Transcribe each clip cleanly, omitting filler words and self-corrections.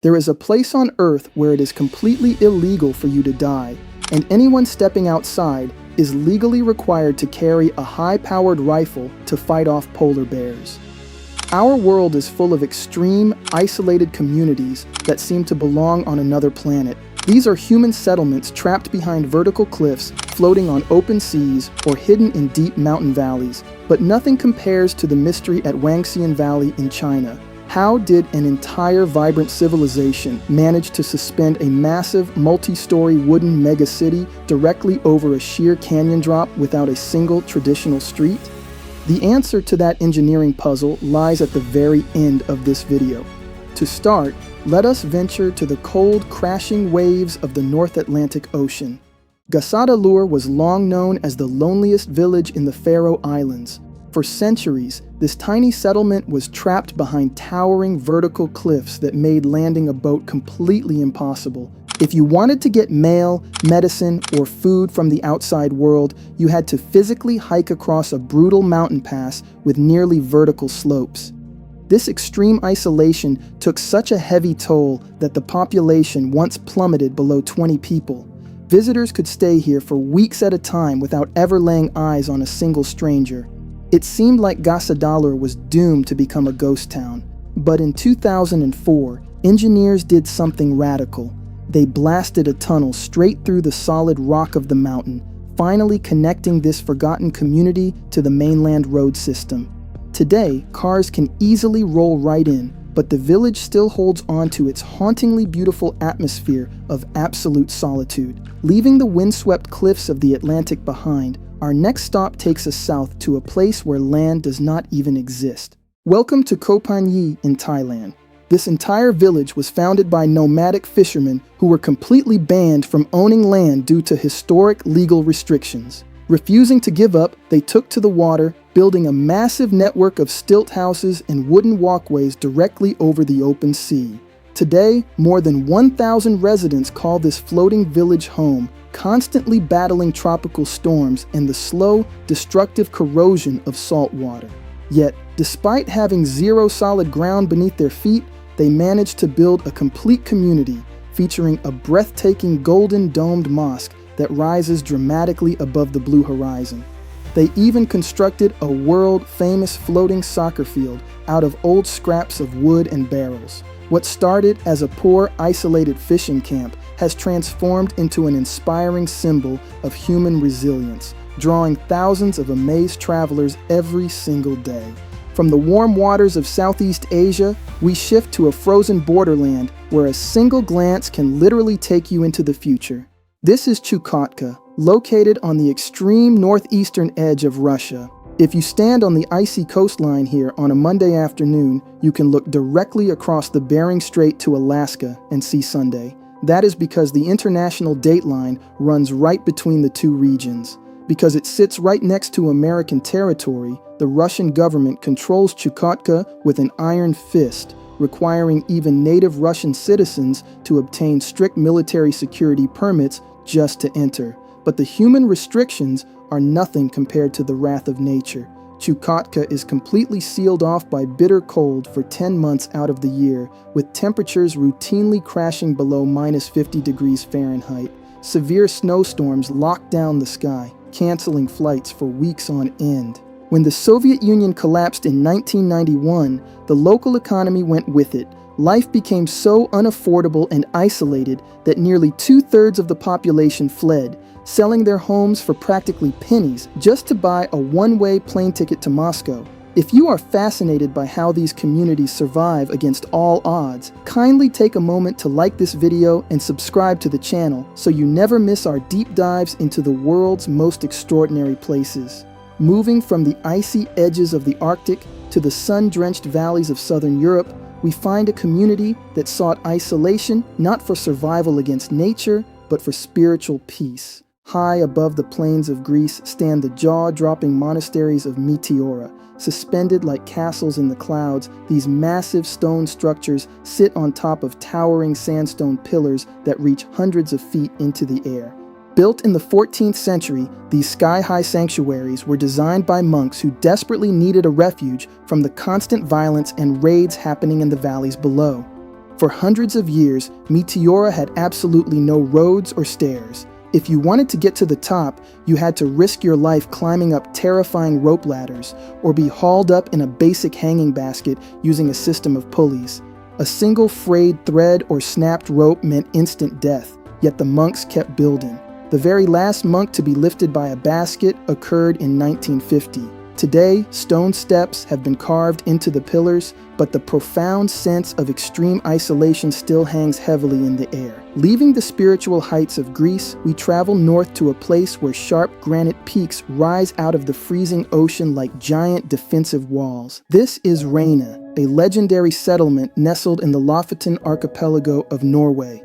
There is a place on Earth where it is completely illegal for you to die, and anyone stepping outside is legally required to carry a high-powered rifle to fight off polar bears. Our world is full of extreme, isolated communities that seem to belong on another planet. These are human settlements trapped behind vertical cliffs, floating on open seas, or hidden in deep mountain valleys. But nothing compares to the mystery at Wangxian Valley in China. How did an entire vibrant civilization manage to suspend a massive, multi-story wooden megacity directly over a sheer canyon drop without a single traditional street? The answer to that engineering puzzle lies at the very end of this video. To start, let us venture to the cold, crashing waves of the North Atlantic Ocean. Gásadalur was long known as the loneliest village in the Faroe Islands. For centuries, this tiny settlement was trapped behind towering vertical cliffs that made landing a boat completely impossible. If you wanted to get mail, medicine, or food from the outside world, you had to physically hike across a brutal mountain pass with nearly vertical slopes. This extreme isolation took such a heavy toll that the population once plummeted below 20 people. Visitors could stay here for weeks at a time without ever laying eyes on a single stranger. It seemed like Gásadalur was doomed to become a ghost town. But in 2004, engineers did something radical. They blasted a tunnel straight through the solid rock of the mountain, finally connecting this forgotten community to the mainland road system. Today, cars can easily roll right in, but the village still holds on to its hauntingly beautiful atmosphere of absolute solitude. Leaving the windswept cliffs of the Atlantic behind, our next stop takes us south to a place where land does not even exist. Welcome to Koh Panyee in Thailand. This entire village was founded by nomadic fishermen who were completely banned from owning land due to historic legal restrictions. Refusing to give up, they took to the water, building a massive network of stilt houses and wooden walkways directly over the open sea. Today, more than 1,000 residents call this floating village home, constantly battling tropical storms and the slow, destructive corrosion of salt water. Yet, despite having zero solid ground beneath their feet, they managed to build a complete community featuring a breathtaking golden domed mosque that rises dramatically above the blue horizon. They even constructed a world-famous floating soccer field out of old scraps of wood and barrels. What started as a poor, isolated fishing camp has transformed into an inspiring symbol of human resilience, drawing thousands of amazed travelers every single day. From the warm waters of Southeast Asia, we shift to a frozen borderland where a single glance can literally take you into the future. This is Chukotka, located on the extreme northeastern edge of Russia. If you stand on the icy coastline here on a Monday afternoon, you can look directly across the Bering Strait to Alaska and see Sunday. That is because the international date line runs right between the two regions. Because it sits right next to American territory, the Russian government controls Chukotka with an iron fist, requiring even native Russian citizens to obtain strict military security permits just to enter. But the human restrictions are nothing compared to the wrath of nature. Chukotka is completely sealed off by bitter cold for 10 months out of the year, with temperatures routinely crashing below -50 degrees Fahrenheit. Severe snowstorms lock down the sky, canceling flights for weeks on end. When the Soviet Union collapsed in 1991, the local economy went with it. Life became so unaffordable and isolated that nearly 2/3 of the population fled, selling their homes for practically pennies just to buy a one-way plane ticket to Moscow. If you are fascinated by how these communities survive against all odds, kindly take a moment to like this video and subscribe to the channel so you never miss our deep dives into the world's most extraordinary places. Moving from the icy edges of the Arctic to the sun-drenched valleys of southern Europe, we find a community that sought isolation not for survival against nature, but for spiritual peace. High above the plains of Greece stand the jaw-dropping monasteries of Meteora. Suspended like castles in the clouds, these massive stone structures sit on top of towering sandstone pillars that reach hundreds of feet into the air. Built in the 14th century, these sky-high sanctuaries were designed by monks who desperately needed a refuge from the constant violence and raids happening in the valleys below. For hundreds of years, Meteora had absolutely no roads or stairs. If you wanted to get to the top, you had to risk your life climbing up terrifying rope ladders, or be hauled up in a basic hanging basket using a system of pulleys. A single frayed thread or snapped rope meant instant death, yet the monks kept building. The very last monk to be lifted by a basket occurred in 1950. Today, stone steps have been carved into the pillars, but the profound sense of extreme isolation still hangs heavily in the air. Leaving the spiritual heights of Greece, we travel north to a place where sharp granite peaks rise out of the freezing ocean like giant defensive walls. This is Reine, a legendary settlement nestled in the Lofoten archipelago of Norway.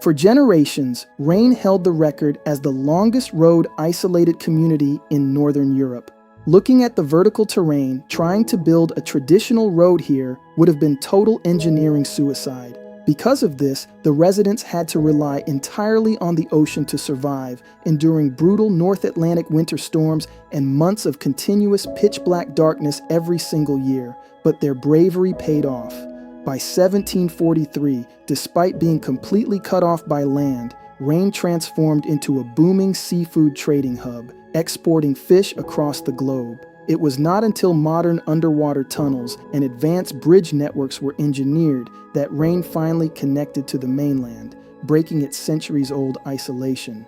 For generations, Reine held the record as the longest road isolated community in northern Europe. Looking at the vertical terrain, trying to build a traditional road here would have been total engineering suicide. Because of this, the residents had to rely entirely on the ocean to survive, enduring brutal North Atlantic winter storms and months of continuous pitch-black darkness every single year. But their bravery paid off. By 1743, despite being completely cut off by land, Reine transformed into a booming seafood trading hub, exporting fish across the globe. It was not until modern underwater tunnels and advanced bridge networks were engineered that Reine finally connected to the mainland, breaking its centuries-old isolation.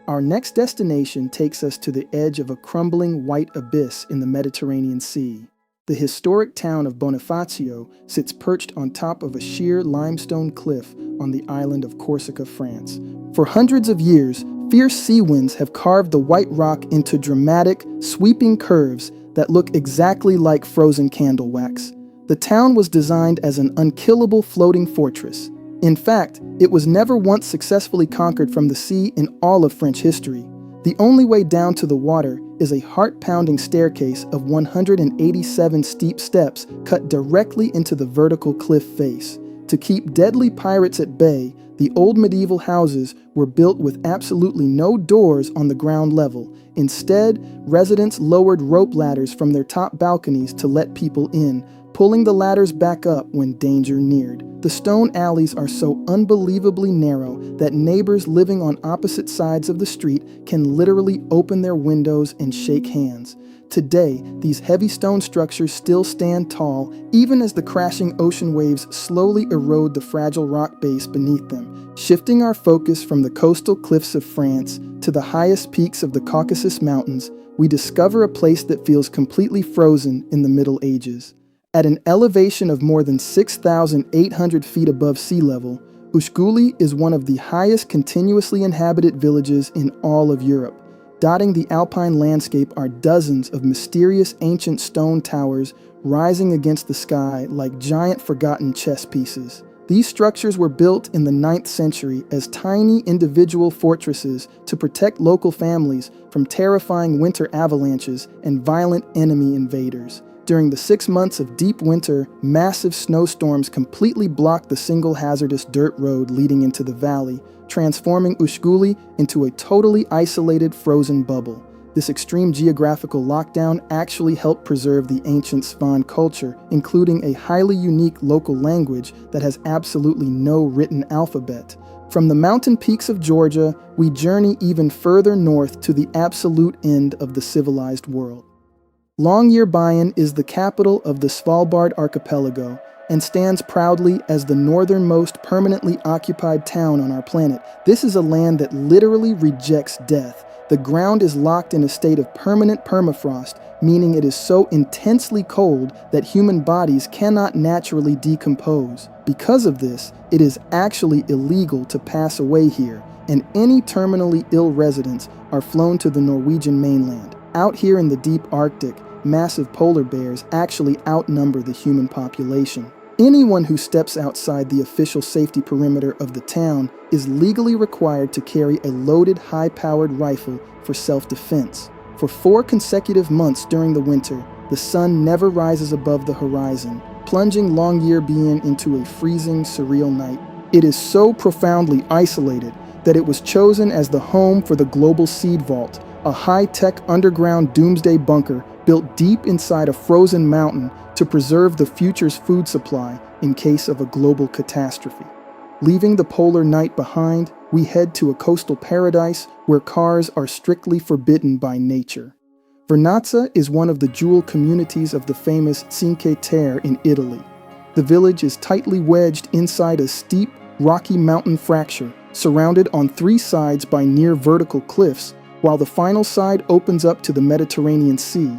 Our next destination takes us to the edge of a crumbling white abyss in the Mediterranean Sea. The historic town of Bonifacio sits perched on top of a sheer limestone cliff on the island of Corsica, France. For hundreds of years, fierce sea winds have carved the white rock into dramatic, sweeping curves that look exactly like frozen candle wax. The town was designed as an unkillable floating fortress. In fact, it was never once successfully conquered from the sea in all of French history. The only way down to the water is a heart-pounding staircase of 187 steep steps cut directly into the vertical cliff face. To keep deadly pirates at bay, the old medieval houses were built with absolutely no doors on the ground level. Instead, residents lowered rope ladders from their top balconies to let people in, pulling the ladders back up when danger neared. The stone alleys are so unbelievably narrow that neighbors living on opposite sides of the street can literally open their windows and shake hands. Today, these heavy stone structures still stand tall, even as the crashing ocean waves slowly erode the fragile rock base beneath them. Shifting our focus from the coastal cliffs of France to the highest peaks of the Caucasus Mountains, we discover a place that feels completely frozen in the Middle Ages. At an elevation of more than 6,800 feet above sea level, Ushguli is one of the highest continuously inhabited villages in all of Europe. Dotting the alpine landscape are dozens of mysterious ancient stone towers rising against the sky like giant forgotten chess pieces. These structures were built in the 9th century as tiny individual fortresses to protect local families from terrifying winter avalanches and violent enemy invaders. During the 6 months of deep winter, massive snowstorms completely blocked the single hazardous dirt road leading into the valley, transforming Ushguli into a totally isolated frozen bubble. This extreme geographical lockdown actually helped preserve the ancient Svan culture, including a highly unique local language that has absolutely no written alphabet. From the mountain peaks of Georgia, we journey even further north to the absolute end of the civilized world. Longyearbyen is the capital of the Svalbard archipelago and stands proudly as the northernmost permanently occupied town on our planet. This is a land that literally rejects death. The ground is locked in a state of permanent permafrost, meaning it is so intensely cold that human bodies cannot naturally decompose. Because of this, it is actually illegal to pass away here, and any terminally ill residents are flown to the Norwegian mainland. Out here in the deep Arctic, massive polar bears actually outnumber the human population. Anyone who steps outside the official safety perimeter of the town is legally required to carry a loaded, high-powered rifle for self-defense. For 4 consecutive months during the winter, the sun never rises above the horizon, plunging Longyearbyen into a freezing, surreal night. It is so profoundly isolated that it was chosen as the home for the Global Seed Vault, a high-tech underground doomsday bunker built deep inside a frozen mountain to preserve the future's food supply in case of a global catastrophe. Leaving the polar night behind, we head to a coastal paradise where cars are strictly forbidden by nature. Vernazza is one of the jewel communities of the famous Cinque Terre in Italy. The village is tightly wedged inside a steep, rocky mountain fracture, surrounded on 3 sides by near-vertical cliffs, while the final side opens up to the Mediterranean Sea.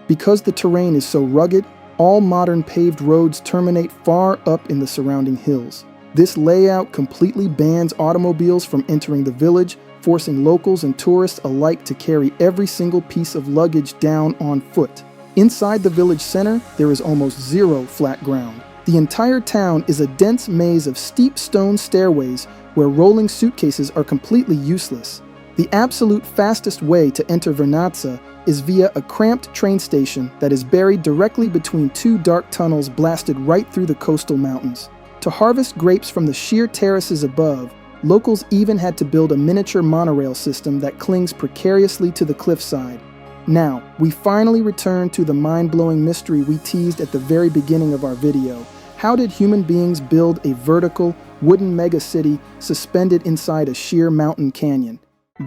Because the terrain is so rugged, all modern paved roads terminate far up in the surrounding hills. This layout completely bans automobiles from entering the village, forcing locals and tourists alike to carry every single piece of luggage down on foot. Inside the village center, there is almost zero flat ground. The entire town is a dense maze of steep stone stairways where rolling suitcases are completely useless. The absolute fastest way to enter Vernazza is via a cramped train station that is buried directly between 2 dark tunnels blasted right through the coastal mountains. To harvest grapes from the sheer terraces above, locals even had to build a miniature monorail system that clings precariously to the cliffside. Now, we finally return to the mind-blowing mystery we teased at the very beginning of our video. How did human beings build a vertical, wooden megacity suspended inside a sheer mountain canyon?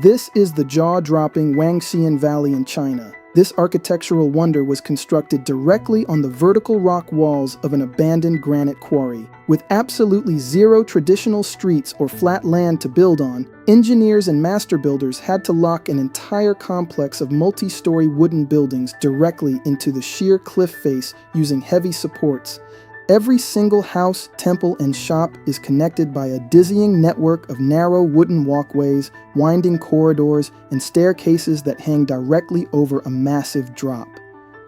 This is the jaw-dropping Wangxian Valley in China. This architectural wonder was constructed directly on the vertical rock walls of an abandoned granite quarry. With absolutely zero traditional streets or flat land to build on, engineers and master builders had to lock an entire complex of multi-story wooden buildings directly into the sheer cliff face using heavy supports. Every single house, temple, and shop is connected by a dizzying network of narrow wooden walkways, winding corridors, and staircases that hang directly over a massive drop.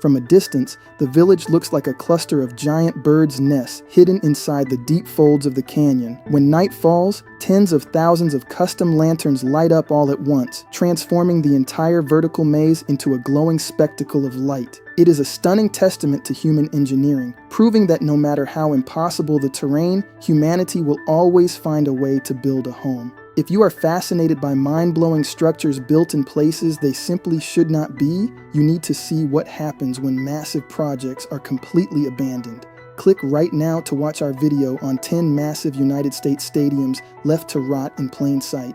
From a distance, the village looks like a cluster of giant birds' nests hidden inside the deep folds of the canyon. When night falls, tens of thousands of custom lanterns light up all at once, transforming the entire vertical maze into a glowing spectacle of light. It is a stunning testament to human engineering, proving that no matter how impossible the terrain, humanity will always find a way to build a home. If you are fascinated by mind-blowing structures built in places they simply should not be, you need to see what happens when massive projects are completely abandoned. Click right now to watch our video on 10 massive United States stadiums left to rot in plain sight.